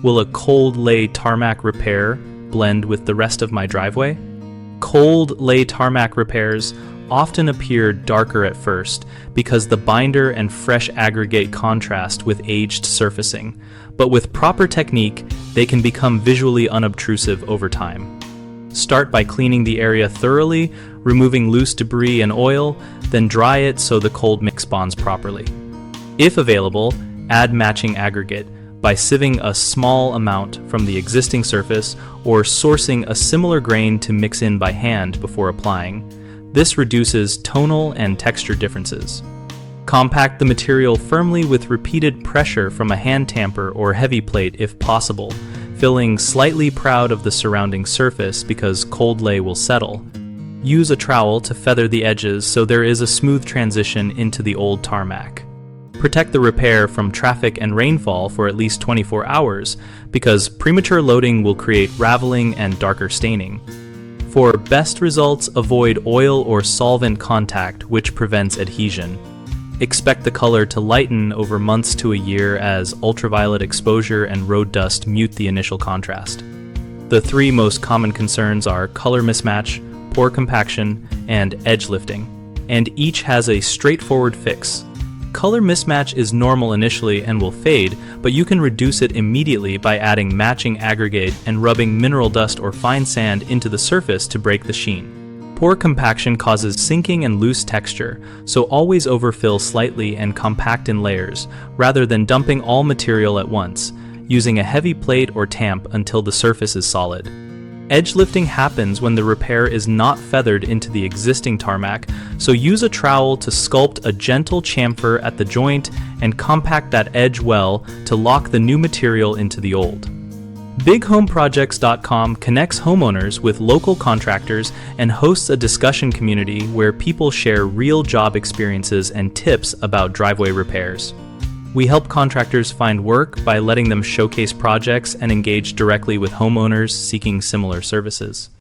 Will a cold lay tarmac repair blend with the rest of my driveway? Cold lay tarmac repairs often appear darker at first because the binder and fresh aggregate contrast with aged surfacing, but with proper technique, they can become visually unobtrusive over time. Start by cleaning the area thoroughly, removing loose debris and oil, then dry it so the cold mix bonds properly. If available, add matching aggregate by sieving a small amount from the existing surface or sourcing a similar grain to mix in by hand before applying. This reduces tonal and texture differences. Compact the material firmly with repeated pressure from a hand tamper or heavy plate if possible, feeling slightly proud of the surrounding surface because cold lay will settle. Use a trowel to feather the edges so there is a smooth transition into the old tarmac. Protect the repair from traffic and rainfall for at least 24 hours because premature loading will create raveling and darker staining. For best results, avoid oil or solvent contact, which prevents adhesion. Expect the color to lighten over months to a year as ultraviolet exposure and road dust mute the initial contrast. The three most common concerns are color mismatch, poor compaction, and edge lifting, and each has a straightforward fix. Color mismatch is normal initially and will fade, but you can reduce it immediately by adding matching aggregate and rubbing mineral dust or fine sand into the surface to break the sheen. Poor compaction causes sinking and loose texture, so always overfill slightly and compact in layers, rather than dumping all material at once, using a heavy plate or tamp until the surface is solid. Edge lifting happens when the repair is not feathered into the existing tarmac, so use a trowel to sculpt a gentle chamfer at the joint and compact that edge well to lock the new material into the old. BigHomeProjects.com connects homeowners with local contractors and hosts a discussion community where people share real job experiences and tips about driveway repairs. We help contractors find work by letting them showcase projects and engage directly with homeowners seeking similar services.